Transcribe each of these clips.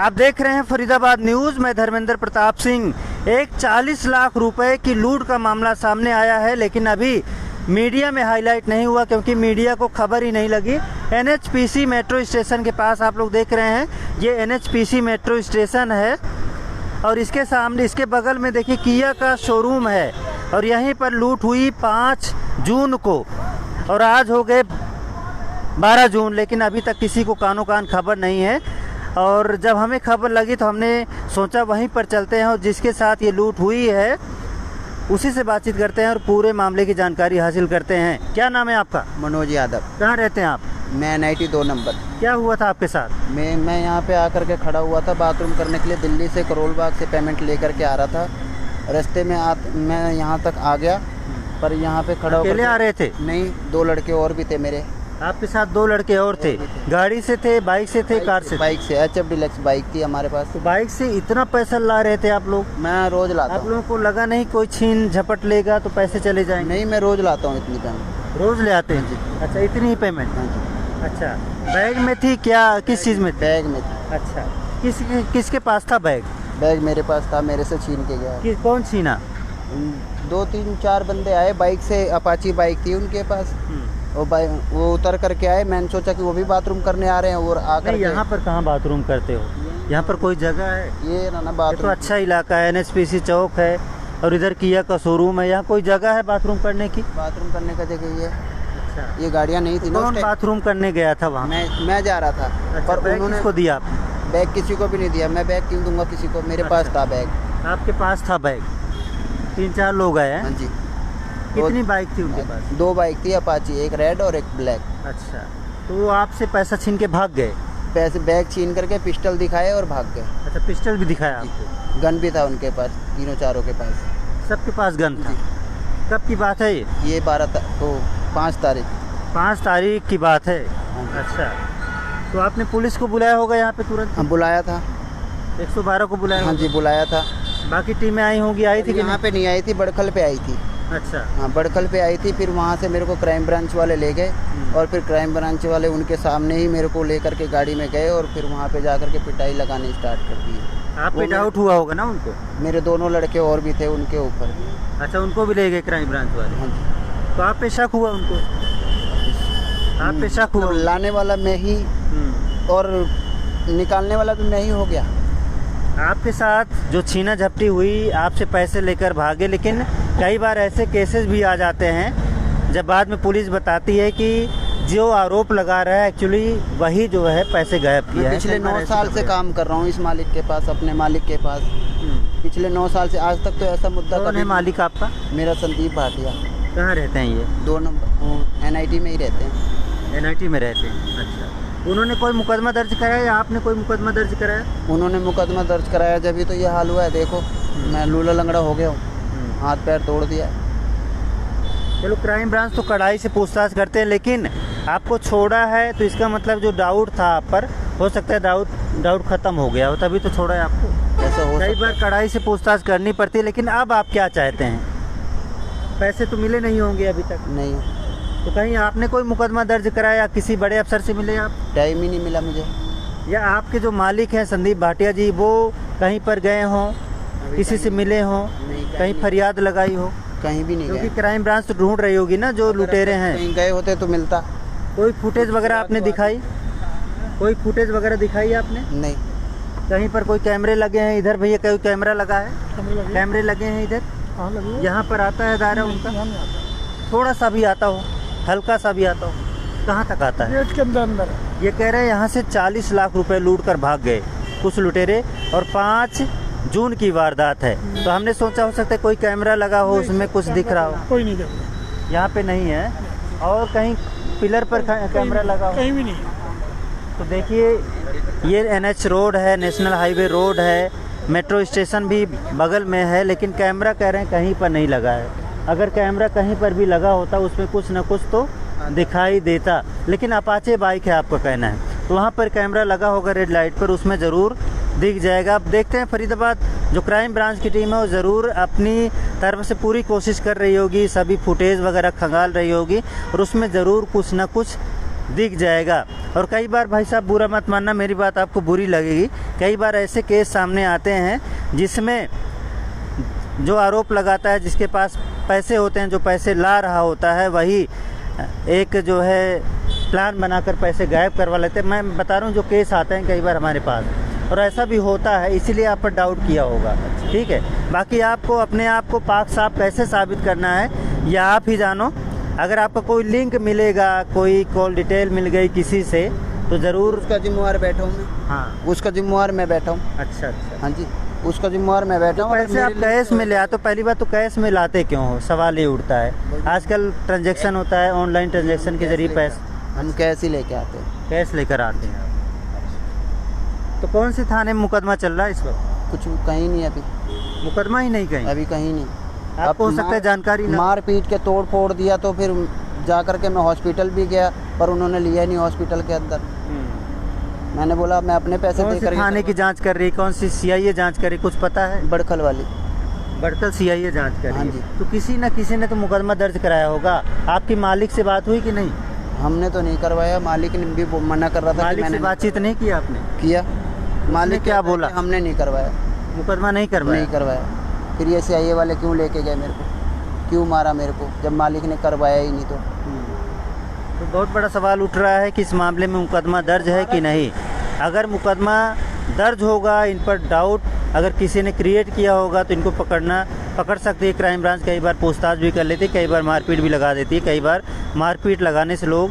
आप देख रहे हैं फरीदाबाद न्यूज़। मैं धर्मेंद्र प्रताप सिंह। एक 40 लाख रुपए की लूट का मामला सामने आया है, लेकिन अभी मीडिया में हाईलाइट नहीं हुआ क्योंकि मीडिया को खबर ही नहीं लगी। NHPC मेट्रो स्टेशन के पास आप लोग देख रहे हैं, ये NHPC मेट्रो स्टेशन है और इसके सामने, इसके बगल में देखिए किया का शोरूम है और यहीं पर लूट हुई 5 जून को और आज हो गए 12 जून, लेकिन अभी तक किसी को कानो कान खबर नहीं है। और जब हमें खबर लगी तो हमने सोचा वहीं पर चलते हैं और जिसके साथ ये लूट हुई है उसी से बातचीत करते हैं और पूरे मामले की जानकारी हासिल करते हैं। क्या नाम है आपका? मनोज यादव। कहाँ रहते हैं आप? मैं NIT 2 नंबर। क्या हुआ था आपके साथ? मैं यहाँ पे आकर के खड़ा हुआ था बाथरूम करने के लिए। दिल्ली से करोल बाग से पेमेंट लेकर के आ रहा था। रास्ते में मैं यहाँ तक आ गया, पर यहाँ पे खड़ा अकेले आ रहे थे? नहीं, 2 लड़के और भी थे मेरे। आपके साथ 2 लड़के और थे? गाड़ी से थे, बाइक से थे, कार से? बाइक से। HF डिलक्स बाइक थी हमारे पास। तो बाइक से इतना पैसा ला रहे थे आप लोग? मैं रोज लाता आप हूँ। लोगों को लगा नहीं कोई छीन झपट लेगा तो पैसे चले जाएंगे? नहीं, मैं रोज लाता हूँ इतनी पेमेंट। रोज ले आते हैं जी? अच्छा, इतनी ही पेमेंट? हाँ जी। अच्छा, बैग में थी क्या, किस चीज़ में थी? बैग में थी। अच्छा, किसके पास था बैग? बैग मेरे पास था, मेरे से छीन के गया। कौन छीना? 2, 3, 4 बंदे आए बाइक से। अपाची बाइक थी उनके पास। वो उतर करके आए। मैंने सोचा कि वो भी बाथरूम करने आ रहे हैं और आकर यहाँ पर कहाँ बाथरूम करते हो? यहाँ पर कोई जगह है? ये ना ये बाथरूम। तो अच्छा इलाका है, NHPC चौक है और इधर किया का शोरूम है। यहाँ कोई जगह है बाथरूम करने की? बाथरूम करने का जगह ये। अच्छा, ये गाड़ियाँ नहीं थी ना। कौन बाथरूम करने गया था वहाँ? मैं जा रहा था। अच्छा, पर बैग उन्होंने किसको दिया आप? बैग किसी को भी नहीं दिया। मैं बैग क्यों दूंगा किसी को? मेरे पास था बैग। आपके पास था बैग? 3-4 लोग आए हैं? हाँ जी। कितनी बाइक थी उनके पास? 2 बाइक थी अपाची, एक रेड और एक ब्लैक। अच्छा, तो वो आपसे पैसा छीन के भाग गए? पैसे बैग छीन करके पिस्टल दिखाए और भाग गए। अच्छा, पिस्टल भी दिखाया आपको? गन भी था उनके पास, तीनों चारों के पास। सबके पास गन था? कब की बात है ये? ये 5 तारीख। 5 तारीख की बात है। हाँ जी। अच्छा, तो आपने पुलिस को बुलाया होगा यहाँ पे तुरंत? हाँ, बुलाया था। 112 को बुलाया? हाँ जी, बुलाया था। बाकी टीमें आई होंगी? आई थी कि यहाँ पे नहीं आई थी, बड़खल पे आई थी। अच्छा। हाँ, बड़खल पे आई थी। फिर वहाँ से मेरे को क्राइम ब्रांच वाले ले गए और फिर क्राइम ब्रांच वाले उनके सामने ही मेरे को लेकर के गाड़ी में गए और फिर वहाँ पे जाकर के पिटाई लगानी स्टार्ट कर दी। आप पे डाउट हुआ होगा ना उनको? मेरे 2 लड़के और भी थे उनके ऊपर। अच्छा, उनको भी ले गए क्राइम ब्रांच वाले? हाँ जी। तो आप पे शक हुआ उनको? आप पे शक हुआ? लाने वाला मैं ही और निकालने वाला भी मैं ही हो गया। आपके साथ जो छीना झपटी हुई, आपसे पैसे लेकर भागे, लेकिन कई बार ऐसे केसेस भी आ जाते हैं जब बाद में पुलिस बताती है कि जो आरोप लगा रहा है एक्चुअली वही जो है पैसे गायब किया है। पिछले 9 साल से काम कर रहा हूँ इस मालिक के पास, अपने मालिक के पास। पिछले 9 साल से आज तक तो ऐसा मुद्दा कौन है मालिक आपका? मेरा संदीप भाटिया। कहाँ रहते हैं ये? 2 नंबर NIT में ही रहते हैं। NIT में रहते हैं? अच्छा, उन्होंने कोई मुकदमा दर्ज कराया या आपने कोई मुकदमा दर्ज कराया? उन्होंने मुकदमा दर्ज कराया, जब तो ये हाल हुआ है। देखो, मैं लूला लंगड़ा हो गया हूँ, हाथ पैर तोड़ दिया। चलो, क्राइम ब्रांच तो कड़ाई से पूछताछ करते हैं, लेकिन आपको छोड़ा है तो इसका मतलब जो डाउट था आप पर, हो सकता है डाउट खत्म हो गया हो, तभी तो छोड़ा है आपको। ऐसा हो कई बार कड़ाई से पूछताछ करनी पड़ती है, लेकिन अब आप क्या चाहते हैं? पैसे तो मिले नहीं होंगे अभी तक? नहीं। तो कहीं आपने कोई मुकदमा दर्ज कराया, किसी बड़े अफसर से मिले आप? टाइम ही नहीं मिला मुझे। या आपके जो मालिक हैं संदीप भाटिया जी, वो कहीं पर गए हों, किसी से मिले हों, कहीं फरियाद लगाई हो? कहीं भी नहीं गए। क्योंकि क्राइम ब्रांच तो ढूंढ रही होगी ना जो लुटेरे हैं। कहीं गए होते तो मिलता। कोई फुटेज वगैरह आपने दिखाई? कोई फुटेज वगैरह दिखाई आपने? नहीं। कहीं पर कोई कैमरे लगे हैं? इधर भैया कोई कैमरा लगा है? कैमरे लगे हैं इधर? यहाँ पर आता है दायरा उनका? थोड़ा सा भी आता हो, हल्का सा भी आता हो? कहाँ तक आता है? गेट के अंदर। ये कह रहे हैं यहाँ से 40 लाख रुपए लूट कर भाग गए कुछ लुटेरे और 5 जून की वारदात है। तो हमने सोचा हो सकता है कोई कैमरा लगा हो, उसमें कुछ दिख रहा हो। कोई नहीं देखा यहाँ पे नहीं है। और कहीं पिलर पर कैमरा लगा हो? कहीं भी नहीं। तो देखिए, ये NH रोड है, नेशनल हाईवे रोड है, मेट्रो स्टेशन भी बगल में है, लेकिन कैमरा कह रहे हैं कहीं पर नहीं लगा है। अगर कैमरा कहीं पर भी लगा होता उसमें कुछ न कुछ तो दिखाई देता, लेकिन अपाचे बाइक है आपका कहना है, तो वहाँ पर कैमरा लगा होगा रेड लाइट पर, उसमें ज़रूर दिख जाएगा। अब देखते हैं, फरीदाबाद जो क्राइम ब्रांच की टीम है वो ज़रूर अपनी तरफ से पूरी कोशिश कर रही होगी, सभी फुटेज वगैरह खंगाल रही होगी और उसमें ज़रूर कुछ ना कुछ दिख जाएगा। और कई बार भाई साहब बुरा मत मानना, मेरी बात आपको बुरी लगेगी, कई बार ऐसे केस सामने आते हैं जिसमें जो आरोप लगाता है, जिसके पास पैसे होते हैं, जो पैसे ला रहा होता है, वही एक जो है प्लान बनाकर पैसे गायब करवा लेते हैं। मैं बता रहा हूँ जो केस आते हैं कई बार हमारे पास, और ऐसा भी होता है, इसीलिए आप पर डाउट किया होगा। ठीक है, बाकी आपको अपने आप को पाक साफ कैसे साबित करना है या आप ही जानो। अगर आपका कोई लिंक मिलेगा, कोई कॉल डिटेल मिल गई किसी से, तो ज़रूर उसका जिम्मेवार बैठा हूँ मैं। हाँ, उसका जिम्मेवार मैं बैठा हूँ। अच्छा अच्छा। हाँ जी, उसका जिम्मेवार मैं बैठा हूँ। पैसे आप कैश में ले आते हो, पहली बात तो कैश में लाते क्यों हो, सवाल ये उठता है। आजकल ट्रांजैक्शन होता है, ऑनलाइन ट्रांजैक्शन के जरिए पैसे हम कैश ही लेके आते हैं। कैश लेकर आते हैं। तो कौन से थाने में मुकदमा चल रहा है इस वक्त? कुछ कहीं नहीं अभी, मुकदमा ही नहीं कहीं? अभी कहीं नहीं। आपको हो सकता है जानकारी ना। मार पीट के तोड़ फोड़ दिया, तो फिर जा कर के मैं हॉस्पिटल भी गया, पर उन्होंने लिया नहीं हॉस्पिटल के अंदर। मैंने बोला मैं अपने पैसे कौन दे सी कर थाने की जांच कर रही है, कौन सी सीआईए जांच कर रही, कुछ पता है? बड़खल वाली। बड़कल सीआईए जांच कर हाँ रही जी। है। तो किसी न किसी ने तो मुकदमा दर्ज कराया होगा। आपकी मालिक से बात हुई कि नहीं? हमने तो नहीं करवाया, मालिक ने भी मना कर रहा था कि मालिक मैंने से बातचीत नहीं की आपने? किया। मालिक क्या कहता है बोला? कि हमने नहीं करवाया। मुकदमा नहीं करवाया? नहीं करवाया। फिर ये सीआईए वाले क्यों लेके गए मेरे को, क्यों मारा मेरे को, जब मालिक ने करवाया ही नहीं तो। तो बहुत बड़ा सवाल उठ रहा है कि इस मामले में मुकदमा दर्ज है कि नहीं। अगर मुकदमा दर्ज होगा, इन पर डाउट अगर किसी ने क्रिएट किया होगा, तो इनको पकड़ सकती है क्राइम ब्रांच। कई बार पूछताछ भी कर लेती है, कई बार मारपीट भी लगा देती है, कई बार मारपीट लगाने से लोग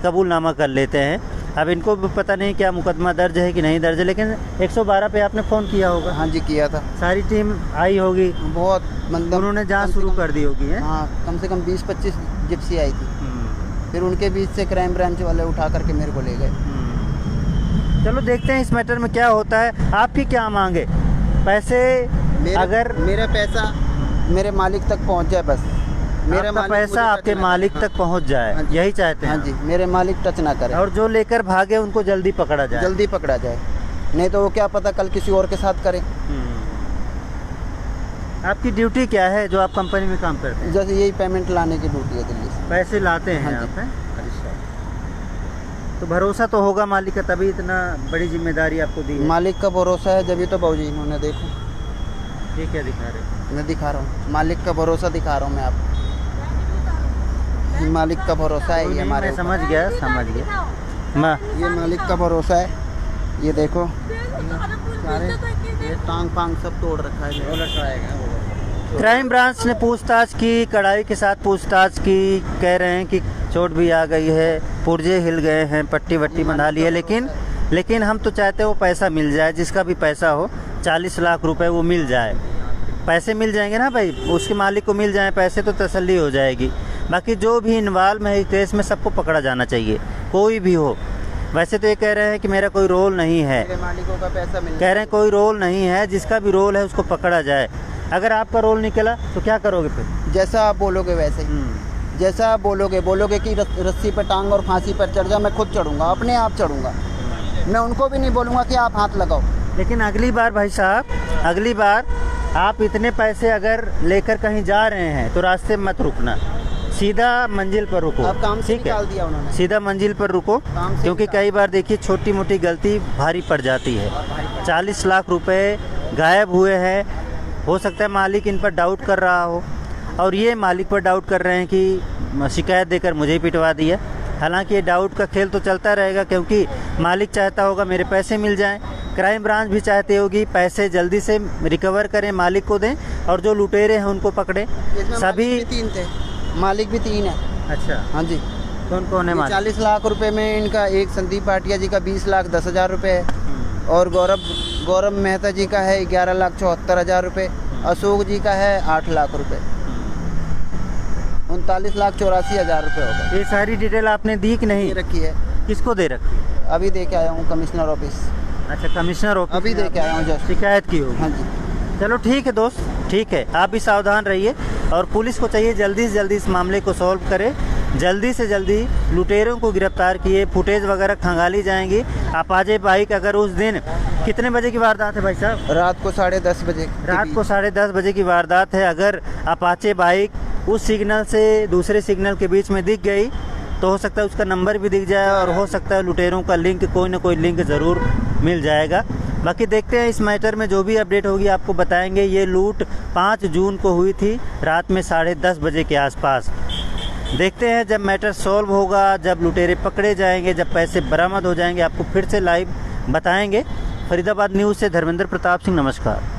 कबूलनामा कर लेते हैं। अब इनको भी पता नहीं क्या मुकदमा दर्ज है कि नहीं दर्ज है, लेकिन 112 पे आपने फ़ोन किया होगा। हाँ जी, किया था। सारी टीम आई होगी, बहुत मतलब उन्होंने जांच शुरू कर दी होगी है? हाँ, कम से कम 20-25 जिप्सी आई थी। फिर उनके बीच से क्राइम ब्रांच वाले उठा करके मेरे को ले गए। चलो देखते हैं इस मैटर में क्या होता है। आपकी क्या मांगे? पैसे अगर मेरा पैसा मेरे मालिक तक पहुंच जाए, बस मेरा आपका पैसा आपके मालिक तक पहुंच जाए, हाँ जी। यही चाहते हैं? हाँ जी, मेरे मालिक टच ना करे, और जो लेकर भागे उनको जल्दी पकड़ा जाए। जल्दी पकड़ा जाए, नहीं तो वो क्या पता कल किसी और के साथ करे। आपकी ड्यूटी क्या है जो आप कंपनी में काम करते हैं? जैसे यही पेमेंट लाने की ड्यूटी है दिल्ली से। पैसे लाते हैं हाँ जी। आप हैं? तो भरोसा तो होगा मालिक का, तभी इतना बड़ी जिम्मेदारी आपको दी है। मालिक का भरोसा है, जब तो बाबूजी इन्होंने देखो, ये क्या दिखा रहे हैं? मैं दिखा रहा हूँ, मालिक का भरोसा दिखा रहा हूँ मैं आपको। मालिक का भरोसा है ये हमारे मैं ऊपर। समझ गया ये मालिक का भरोसा है। ये देखो सारे ये टांग पांग सब तोड़ रखा है। क्राइम ब्रांच ने पूछताछ की, कड़ाई के साथ पूछताछ की, कह रहे हैं कि चोट भी आ गई है, पुर्जे हिल गए हैं, पट्टी वट्टी बंधा ली है, लेकिन हम तो चाहते हैं वो पैसा मिल जाए, जिसका भी पैसा हो, 40 लाख रुपए वो मिल जाए। पैसे मिल जाएंगे ना भाई, उसके मालिक को मिल जाए पैसे तो तसल्ली हो जाएगी। बाकी जो भी इन्वॉल्व है इस केस में सबको पकड़ा जाना चाहिए, कोई भी हो। वैसे तो ये कह रहे हैं कि मेरा कोई रोल नहीं है, मेरे मालिकों का पैसा मिल कह रहे हैं कोई रोल नहीं है, जिसका भी रोल है उसको पकड़ा जाए। अगर आपका रोल निकला तो क्या करोगे फिर? जैसा आप बोलोगे वैसे ही, जैसा आप बोलोगे कि रस्सी पर टांग और फांसी पर चढ़ जा, मैं खुद चढ़ूंगा, अपने आप चढ़ूंगा। मैं उनको भी नहीं बोलूँगा कि आप हाथ लगाओ। लेकिन अगली बार भाई साहब, अगली बार आप इतने पैसे अगर लेकर कहीं जा रहे हैं तो रास्ते में मत रुकना, सीधा मंजिल पर रुको। अब काम से ठीक है, निकाल दिया उन्होंने। सीधा मंजिल पर रुको, काम से क्योंकि कई बार देखिए छोटी मोटी गलती भारी पड़ जाती है। 40 लाख रुपए गायब हुए हैं, हो सकता है मालिक इन पर डाउट कर रहा हो, और ये मालिक पर डाउट कर रहे हैं कि शिकायत देकर मुझे ही पिटवा दिया। हालांकि ये डाउट का खेल तो चलता रहेगा, क्योंकि मालिक चाहता होगा मेरे पैसे मिल जाएं, क्राइम ब्रांच भी चाहती होगी पैसे जल्दी से रिकवर करें, मालिक को दें, और जो लुटेरे हैं उनको पकड़ें। इसमें सभी मालिक भी 3 थे, मालिक भी 3 है। अच्छा, हाँ जी। कौन कौन है मालिक? 40 लाख रुपए में इनका एक संदीप भाटिया जी का 20,10,000 रुपये है, और गौरव मेहता जी का है 11,74,000 रुपये, अशोक जी का है 8 लाख रुपये, 39,84,000 रुपये होगा। ये सारी डिटेल आपने दी कि नहीं? ये रखी है, किसको दे रखी? अभी दे के आया हूँ कमिश्नर ऑफिस। अच्छा, कमिश्नर ऑफिस अभी में दे के आया हूँ जस्ट। शिकायत की होगी। हाँ जी। चलो ठीक है दोस्त, ठीक है, आप भी सावधान रहिए, और पुलिस को चाहिए जल्दी से जल्दी इस मामले को सॉल्व करे, जल्दी से जल्दी लुटेरों को गिरफ्तार किए, फुटेज वगैरह खंगाली जाएंगी। अपाचे बाइक अगर उस दिन कितने बजे की वारदात है भाई साहब? रात को 10:30 बजे। रात को 10:30 बजे की वारदात है। अगर अपाचे बाइक उस सिग्नल से दूसरे सिग्नल के बीच में दिख गई तो हो सकता है उसका नंबर भी दिख जाए और हो सकता है लुटेरों का लिंक, कोई ना कोई लिंक ज़रूर मिल जाएगा। बाकी देखते हैं इस मैटर में जो भी अपडेट होगी आपको बताएंगे। ये लूट 5 जून को हुई थी रात में 10:30 बजे के आसपास। देखते हैं जब मैटर सॉल्व होगा, जब लुटेरे पकड़े जाएंगे, जब पैसे बरामद हो जाएंगे, आपको फिर से लाइव बताएंगे। फरीदाबाद न्यूज़ से धर्मेंद्र प्रताप सिंह, नमस्कार।